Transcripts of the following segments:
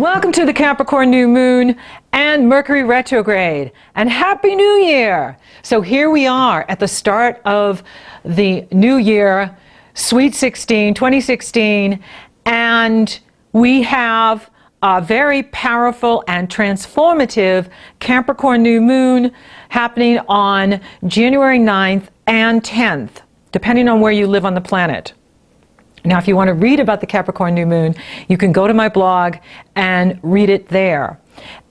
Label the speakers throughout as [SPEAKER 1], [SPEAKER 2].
[SPEAKER 1] Welcome to the Capricorn new moon and Mercury retrograde, and Happy New Year! So here we are at the start of the new year, Sweet 16, 2016, and we have a very powerful and transformative Capricorn new moon happening on January 9th and 10th, depending on where you live on the planet. Now, if you want to read about the Capricorn new moon, you can go to my blog and read it there.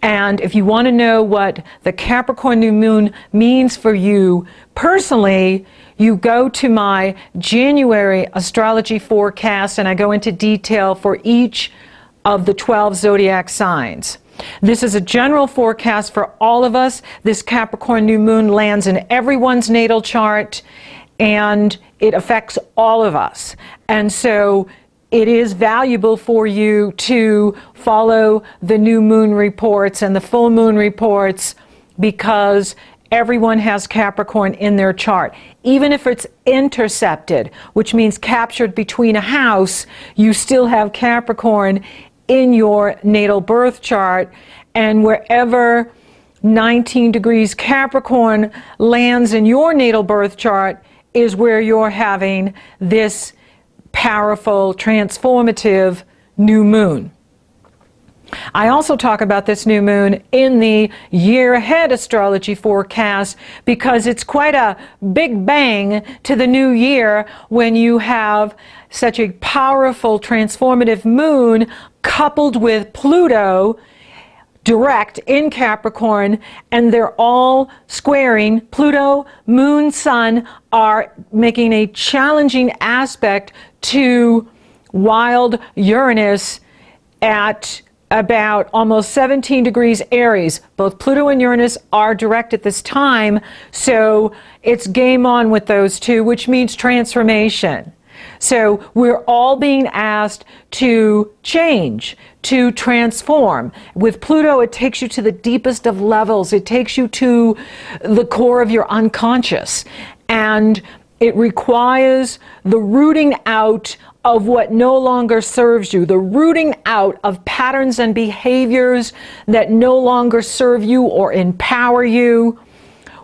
[SPEAKER 1] And if you want to know what the Capricorn new moon means for you personally, you go to my January astrology forecast, and I go into detail for each of the 12 zodiac signs. This is a general forecast for all of us. This Capricorn new moon lands in everyone's natal chart, and it affects all of us. And so it is valuable for you to follow the new moon reports and the full moon reports, because everyone has Capricorn in their chart. Even if it's intercepted, which means captured between a house, you still have Capricorn in your natal birth chart. And wherever 19 degrees Capricorn lands in your natal birth chart is where you're having this powerful, transformative new moon. I also talk about this new moon in the year ahead astrology forecast, because it's quite a big bang to the new year when you have such a powerful, transformative moon coupled with Pluto direct in Capricorn, and they're all squaring. Pluto, Moon, Sun are making a challenging aspect to wild Uranus at about almost 17 degrees Aries. Both Pluto and Uranus are direct at this time, so it's game on with those two, which means transformation. So we're all being asked to change, to transform. With Pluto, it takes you to the deepest of levels. It takes you to the core of your unconscious. And it requires the rooting out of what no longer serves you, the rooting out of patterns and behaviors that no longer serve you or empower you.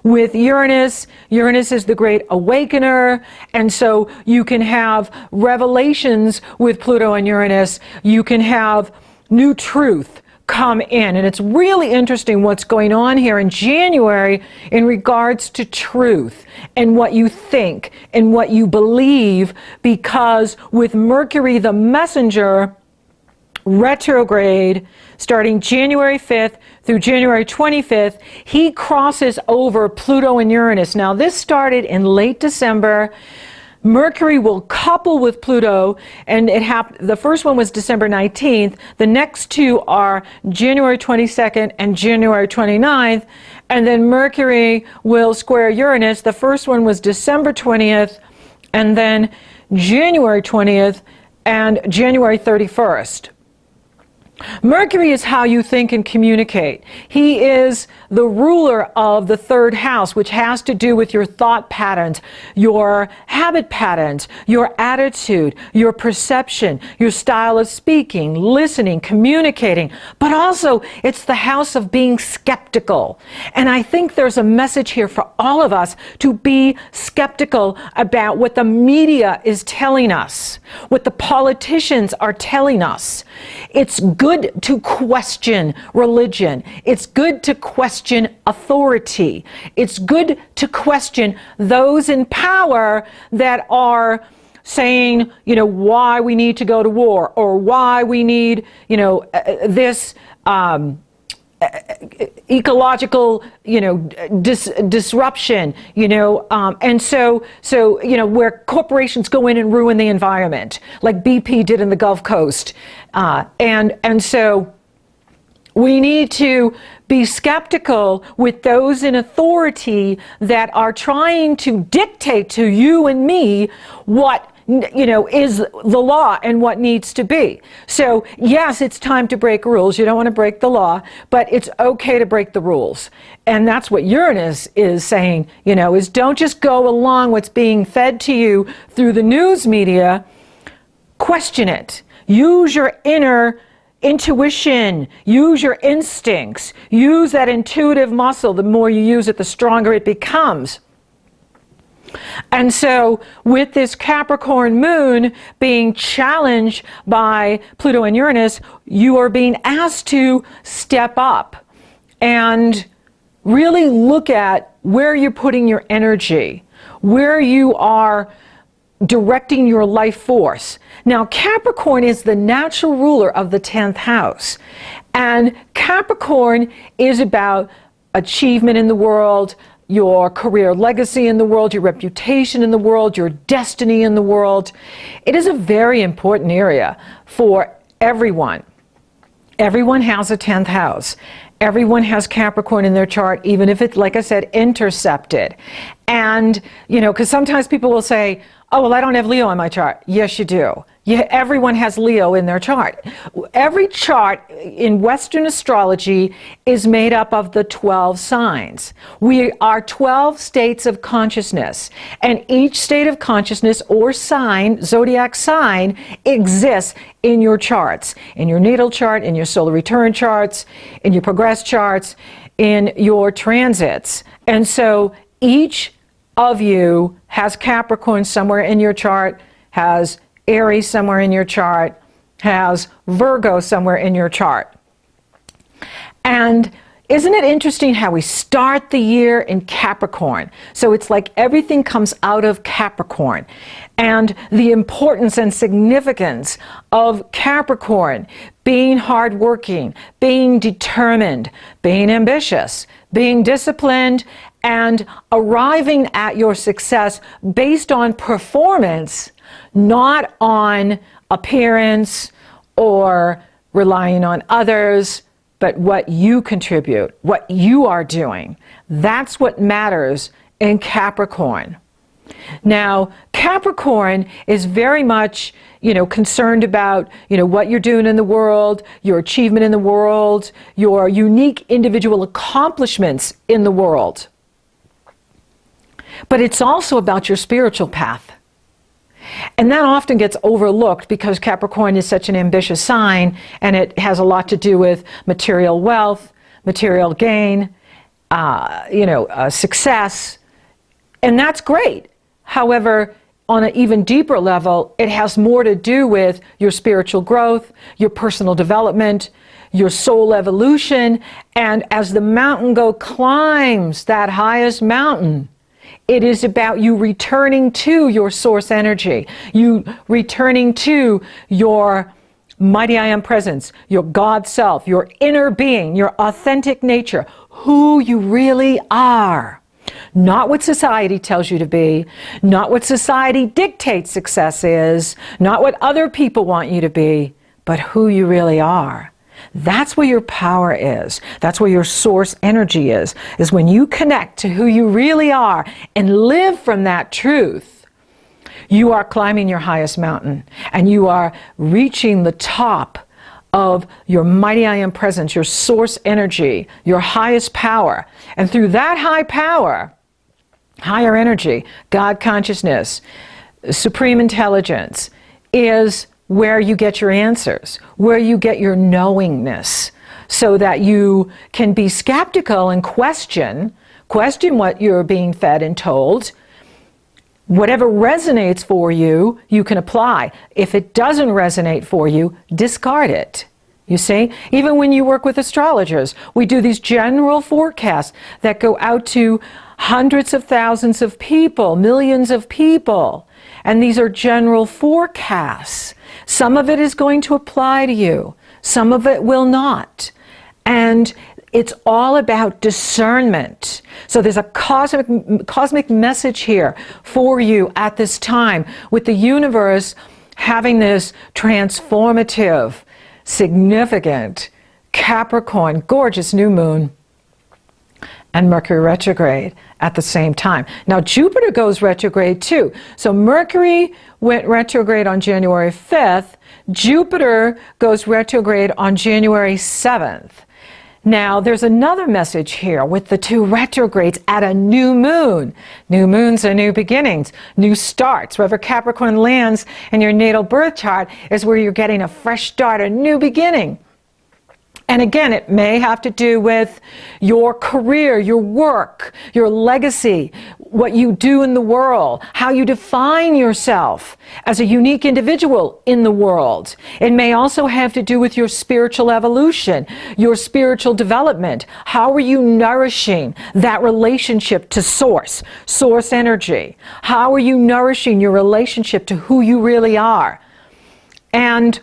[SPEAKER 1] With Uranus, Uranus is the great awakener, and so you can have revelations with Pluto and Uranus. You can have new truth come in, and it's really interesting what's going on here in January in regards to truth and what you think and what you believe, because with Mercury the messenger retrograde starting January 5th through January 25th, he crosses over Pluto and Uranus. Now, this started in late December. Mercury will couple with Pluto, and the first one was December 19th. The next two are January 22nd and January 29th, and then Mercury will square Uranus. The first one was December 20th, and then January 20th and January 31st. Mercury is how you think and communicate. He is the ruler of the third house, which has to do with your thought patterns, your habit patterns, your attitude, your perception, your style of speaking, listening, communicating. But also, it's the house of being skeptical. And I think there's a message here for all of us to be skeptical about what the media is telling us, what the politicians are telling us. It's good to question religion. It's good to question authority. It's good to question those in power that are saying, why we need to go to war, or why we need, this ecological, disruption, and so, where corporations go in and ruin the environment, like BP did in the Gulf Coast. And so we need to be skeptical with those in authority that are trying to dictate to you and me what is the law and what needs to be. So yes, it's time to break rules. You don't want to break the law, but it's okay to break the rules. And that's what Uranus is saying, is don't just go along what's being fed to you through the news media. Question it. Use your inner intuition, use your instincts, use that intuitive muscle. The more you use it, the stronger it becomes. And so with this Capricorn moon being challenged by Pluto and Uranus, you are being asked to step up and really look at where you're putting your energy, where you are directing your life force. Now, Capricorn is the natural ruler of the 10th house. And Capricorn is about achievement in the world, your career legacy in the world, your reputation in the world, your destiny in the world. It is a very important area for everyone. Everyone has a 10th house. Everyone has Capricorn in their chart, even if it's, like I said, intercepted. And, you know, because sometimes people will say, oh, well, I don't have Leo in my chart. Yes, you do. Everyone has Leo in their chart. Every chart in Western astrology is made up of the 12 signs. We are 12 states of consciousness, and each state of consciousness or sign, zodiac sign, exists in your charts, in your natal chart, in your solar return charts, in your progress charts, in your transits. And so each of you has Capricorn somewhere in your chart, has Aries somewhere in your chart, has Virgo somewhere in your chart. And isn't it interesting how we start the year in Capricorn? So it's like everything comes out of Capricorn. And the importance and significance of Capricorn being hardworking, being determined, being ambitious, being disciplined, and arriving at your success based on performance, not on appearance or relying on others, but what you contribute, what you are doing. That's what matters in Capricorn. Now, Capricorn is very much, concerned about, what you're doing in the world, your achievement in the world, your unique individual accomplishments in the world. But it's also about your spiritual path. And that often gets overlooked because Capricorn is such an ambitious sign, and it has a lot to do with material wealth, material gain, success. And that's great. However, on an even deeper level, it has more to do with your spiritual growth, your personal development, your soul evolution. And as the mountain goat climbs that highest mountain, it is about you returning to your source energy, you returning to your mighty I am presence, your God self, your inner being, your authentic nature, who you really are. Not what society tells you to be, not what society dictates success is, not what other people want you to be, but who you really are. That's where your power is. That's where your source energy is when you connect to who you really are and live from that truth. You are climbing your highest mountain, and you are reaching the top of your mighty I am presence, your source energy, your highest power. And through that high power, higher energy, God consciousness, supreme intelligence, is where you get your answers, where you get your knowingness, so that you can be skeptical and question what you're being fed and told. Whatever resonates for you, you can apply. If it doesn't resonate for you, discard it. You see, even when you work with astrologers, we do these general forecasts that go out to hundreds of thousands of people, millions of people. And these are general forecasts. Some of it is going to apply to you. Some of it will not. And it's all about discernment. So there's a cosmic message here for you at this time, with the universe having this transformative, significant Capricorn, gorgeous new moon, and Mercury retrograde at the same time. Now Jupiter goes retrograde too. So Mercury went retrograde on January 5th. Jupiter goes retrograde on January 7th. Now there's another message here with the two retrogrades at a new moon. New moons are new beginnings, new starts. Wherever Capricorn lands in your natal birth chart is where you're getting a fresh start, a new beginning. And again, it may have to do with your career, your work, your legacy, what you do in the world, how you define yourself as a unique individual in the world. It may also have to do with your spiritual evolution, your spiritual development. How are you nourishing that relationship to source energy? How are you nourishing your relationship to who you really are? And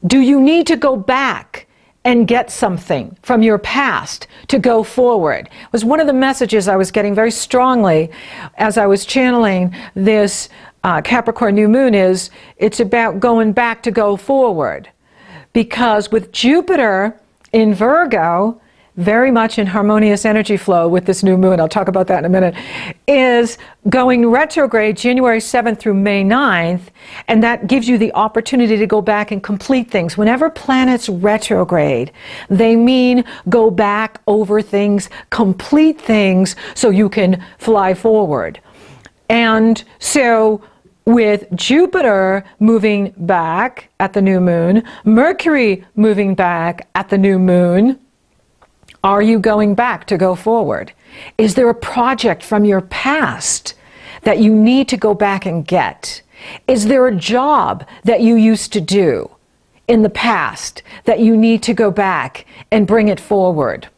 [SPEAKER 1] do you need to go back and get something from your past to go forward? It was one of the messages I was getting very strongly as I was channeling this Capricorn new moon. Is it's about going back to go forward, because with Jupiter in Virgo, very much in harmonious energy flow with this new moon, I'll talk about that in a minute, is going retrograde January 7th through May 9th, and that gives you the opportunity to go back and complete things. Whenever planets retrograde, they mean go back over things, complete things, so you can fly forward. And so with Jupiter moving back at the new moon, Mercury moving back at the new moon, are you going back to go forward? Is there a project from your past that you need to go back and get? Is there a job that you used to do in the past that you need to go back and bring it forward?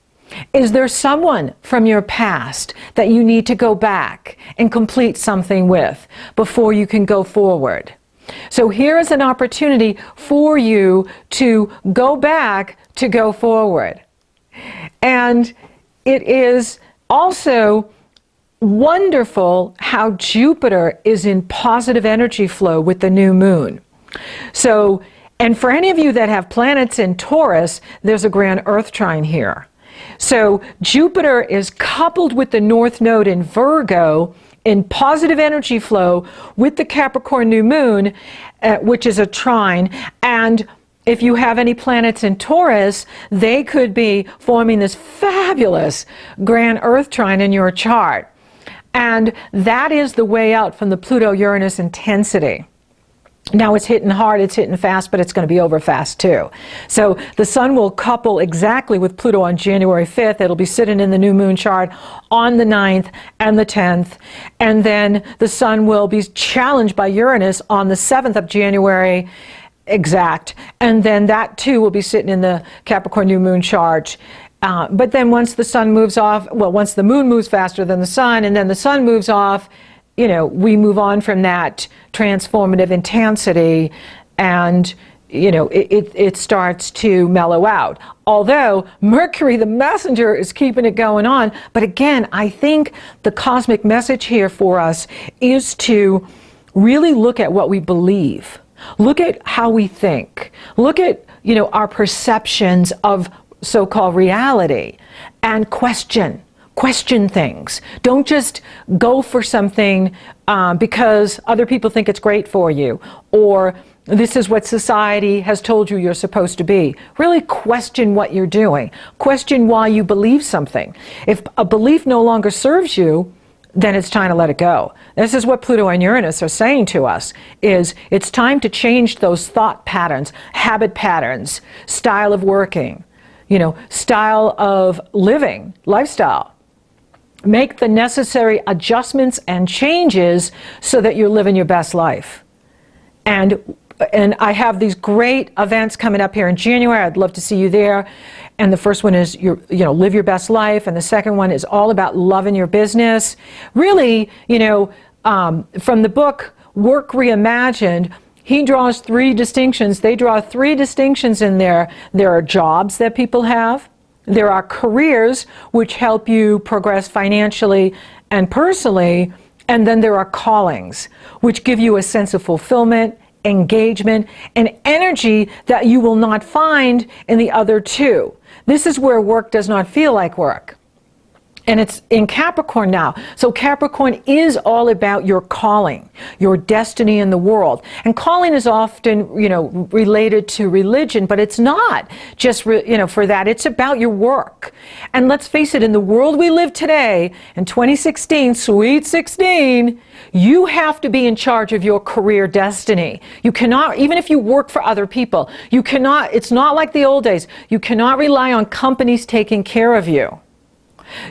[SPEAKER 1] Is there someone from your past that you need to go back and complete something with before you can go forward? So here is an opportunity for you to go back to go forward. And it is also wonderful how Jupiter is in positive energy flow with the new moon. So, and for any of you that have planets in Taurus, there's a grand Earth trine here. So Jupiter is coupled with the North Node in Virgo in positive energy flow with the Capricorn new moon, which is a trine. And if you have any planets in Taurus, they could be forming this fabulous grand Earth trine in your chart. And that is the way out from the Pluto-Uranus intensity. Now it's hitting hard, it's hitting fast, but it's going to be over fast too. So the Sun will couple exactly with Pluto on January 5th. It'll be sitting in the new moon chart on the 9th and the 10th. And then the Sun will be challenged by Uranus on the 7th of January exact, and then that too will be sitting in the Capricorn new moon chart. But then once the Sun moves off, well, once the moon moves faster than the Sun, and then the Sun moves off, you know, we move on from that transformative intensity, and you know, it starts to mellow out. Although Mercury, the messenger, is keeping it going on. But again, I think the cosmic message here for us is to really look at what we believe. Look at how we think. Look at, you know, our perceptions of so-called reality, and question things. Don't just go for something because other people think it's great for you, or this is what society has told you you're supposed to be. Really question what you're doing. Question why you believe something. If a belief no longer serves you, then it's time to let it go. This is what Pluto and Uranus are saying to us, is it's time to change those thought patterns, habit patterns, style of working, you know, style of living, lifestyle. Make the necessary adjustments and changes so that you're living your best life. And I have these great events coming up here in January. I'd love to see you there. And the first one is, live your best life. And the second one is all about loving your business. Really, you know, from the book Work Reimagined, he draws three distinctions. They draw three distinctions in there. There are jobs that people have. There are careers which help you progress financially and personally. And then there are callings, which give you a sense of fulfillment, engagement, and energy that you will not find in the other two. This is where work does not feel like work. And it's in Capricorn now. So Capricorn is all about your calling, your destiny in the world. And calling is often, related to religion, but it's not just, for that. It's about your work. And let's face it, in the world we live today, in 2016, sweet 16, you have to be in charge of your career destiny. You cannot, even if you work for other people, you cannot, it's not like the old days. You cannot rely on companies taking care of you.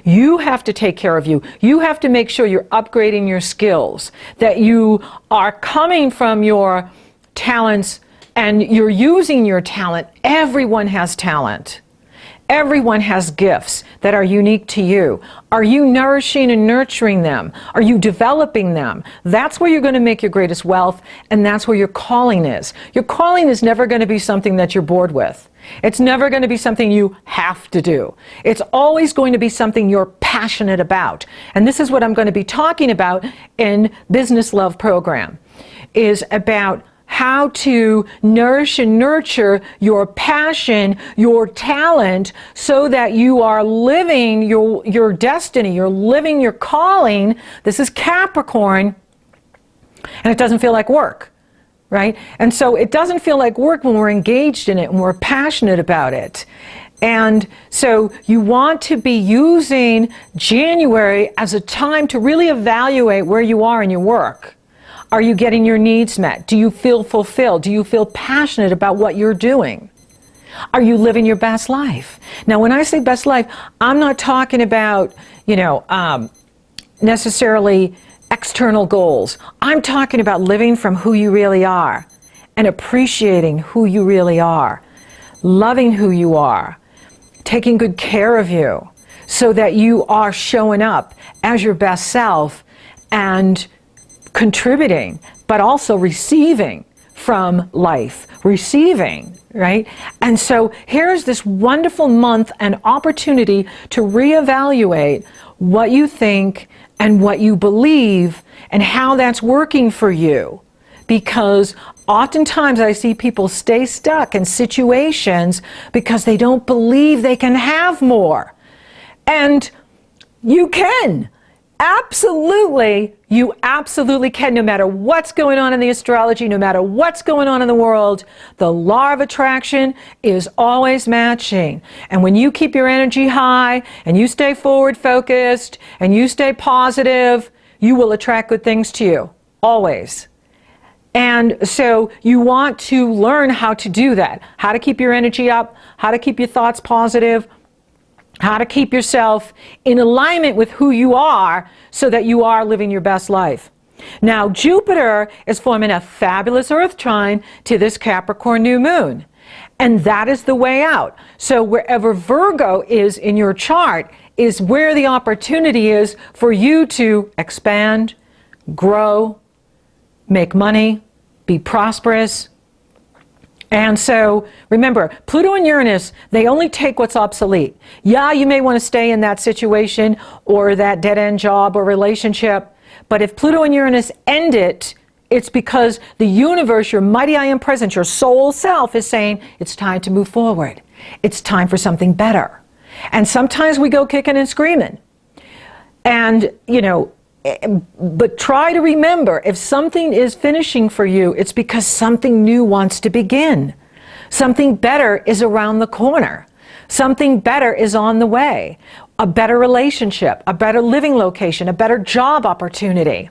[SPEAKER 1] You have to take care of you. You have to make sure you're upgrading your skills, that you are coming from your talents and you're using your talent. Everyone has talent. Everyone has gifts that are unique to you. Are you nourishing and nurturing them? Are you developing them? That's where you're going to make your greatest wealth, and that's where your calling is. Your calling is never going to be something that you're bored with. It's never going to be something you have to do. It's always going to be something you're passionate about. And this is what I'm going to be talking about in Business Love Program, is about how to nourish and nurture your passion, your talent, so that you are living your destiny, you're living your calling. This is Capricorn, and it doesn't feel like work, right? And so it doesn't feel like work when we're engaged in it and we're passionate about it. And so you want to be using January as a time to really evaluate where you are in your work. Are you getting your needs met? Do you feel fulfilled? Do you feel passionate about what you're doing? Are you living your best life? Now, when I say best life, I'm not talking about, necessarily external goals. I'm talking about living from who you really are and appreciating who you really are, loving who you are, taking good care of you so that you are showing up as your best self and contributing, but also receiving from life, receiving, right? And so here's this wonderful month and opportunity to reevaluate what you think and what you believe and how that's working for you. Because oftentimes I see people stay stuck in situations because they don't believe they can have more. And you can. Absolutely, you absolutely can, no matter what's going on in the astrology, no matter what's going on in the world. The law of attraction is always matching. And when you keep your energy high and you stay forward focused and you stay positive, you will attract good things to you, always. And so you want to learn how to do that, how to keep your energy up, how to keep your thoughts positive, how to keep yourself in alignment with who you are so that you are living your best life. Now, Jupiter is forming a fabulous Earth trine to this Capricorn new moon. And that is the way out. So wherever Virgo is in your chart is where the opportunity is for you to expand, grow, make money, be prosperous. And so, remember, Pluto and Uranus, they only take what's obsolete. Yeah, you may want to stay in that situation or that dead-end job or relationship, but if Pluto and Uranus end it, it's because the universe, your mighty I am present, your soul self is saying, it's time to move forward. It's time for something better. And sometimes we go kicking and screaming. And, but try to remember, if something is finishing for you, it's because something new wants to begin. Something better is around the corner. Something better is on the way. A better relationship, a better living location, a better job opportunity.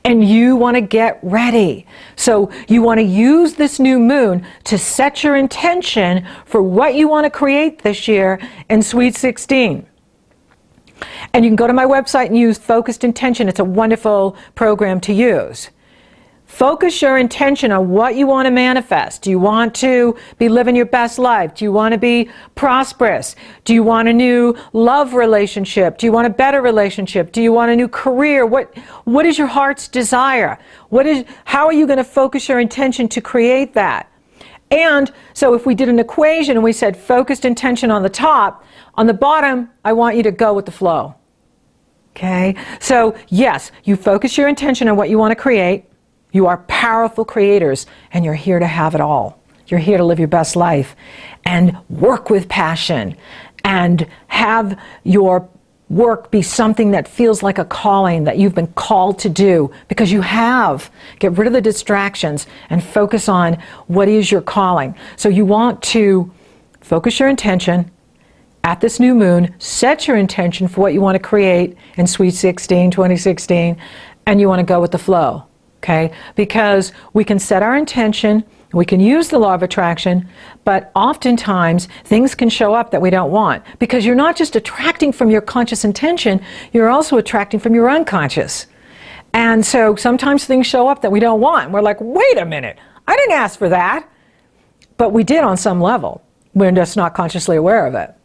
[SPEAKER 1] And you want to get ready. So you want to use this new moon to set your intention for what you want to create this year in Sweet 16. And you can go to my website and use Focused Intention. It's a wonderful program to use. Focus your intention on what you want to manifest. Do you want to be living your best life? Do you want to be prosperous? Do you want a new love relationship? Do you want a better relationship? Do you want a new career? What is your heart's desire? How are you going to focus your intention to create that? And so if we did an equation and we said focused intention on the top, on the bottom, I want you to go with the flow. Okay? So yes, you focus your intention on what you want to create. You are powerful creators, and you're here to have it all. You're here to live your best life and work with passion and have your work be something that feels like a calling that you've been called to do, because you have. Get rid of the distractions and focus on what is your calling. So you want to focus your intention at this new moon, set your intention for what you want to create in Sweet 16, 2016, and you want to go with the flow, okay? Because we can set our intention, we can use the law of attraction, but oftentimes things can show up that we don't want, because you're not just attracting from your conscious intention, you're also attracting from your unconscious. And so sometimes things show up that we don't want. We're like, wait a minute, I didn't ask for that. But we did on some level. We're just not consciously aware of it.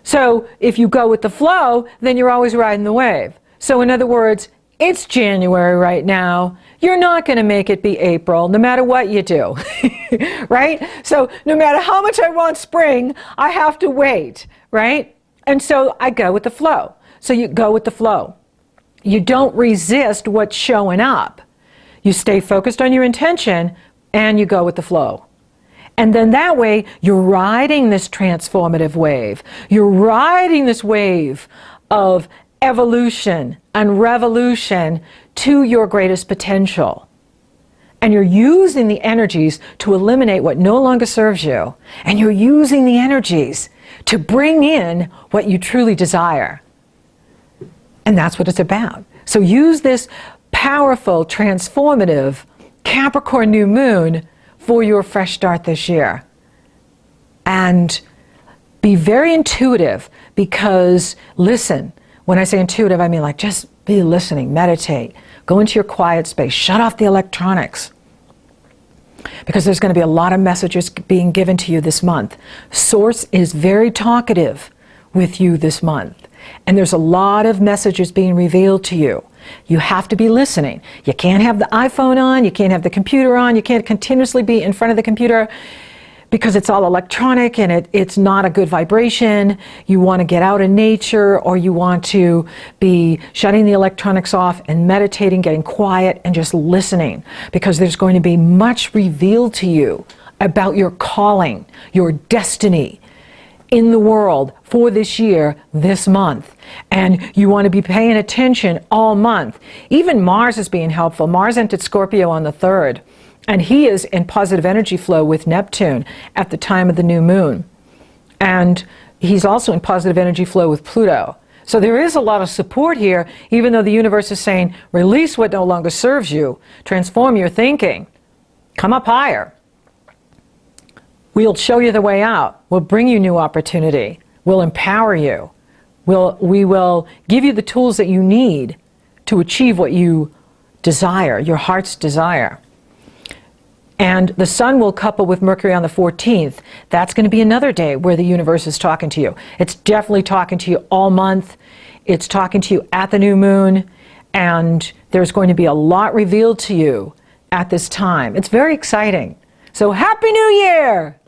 [SPEAKER 1] So if you go with the flow, then you're always riding the wave. So in other words, it's January right now. You're not going to make it be April, no matter what you do, right? So no matter how much I want spring, I have to wait, right? And so I go with the flow. So you go with the flow. You don't resist what's showing up. You stay focused on your intention and you go with the flow. And then that way, you're riding this transformative wave. You're riding this wave of evolution and revolution to your greatest potential. And you're using the energies to eliminate what no longer serves you. And you're using the energies to bring in what you truly desire. And that's what it's about. So use this powerful, transformative Capricorn new moon for your fresh start this year. And be very intuitive, because listen, when I say intuitive, I mean like just be listening, meditate, go into your quiet space, shut off the electronics, because there's going to be a lot of messages being given to you this month. Source is very talkative with you this month, and there's a lot of messages being revealed to you. You have to be listening. You can't have the iPhone on, you can't have the computer on, you can't continuously be in front of the computer, because it's all electronic and it's not a good vibration. You want to get out in nature, or you want to be shutting the electronics off and meditating, getting quiet and just listening, because there's going to be much revealed to you about your calling, your destiny in the world for this year, this month. And you want to be paying attention all month. Even Mars is being helpful. Mars entered Scorpio on the 3rd, and he is in positive energy flow with Neptune at the time of the new moon. And he's also in positive energy flow with Pluto. So there is a lot of support here, even though the universe is saying, release what no longer serves you, transform your thinking, come up higher. We'll show you the way out. We'll bring you new opportunity. We'll empower you. We will give you the tools that you need to achieve what you desire, your heart's desire. And the sun will couple with Mercury on the 14th. That's going to be another day where the universe is talking to you. It's definitely talking to you all month. It's talking to you at the new moon. And there's going to be a lot revealed to you at this time. It's very exciting. So Happy New Year!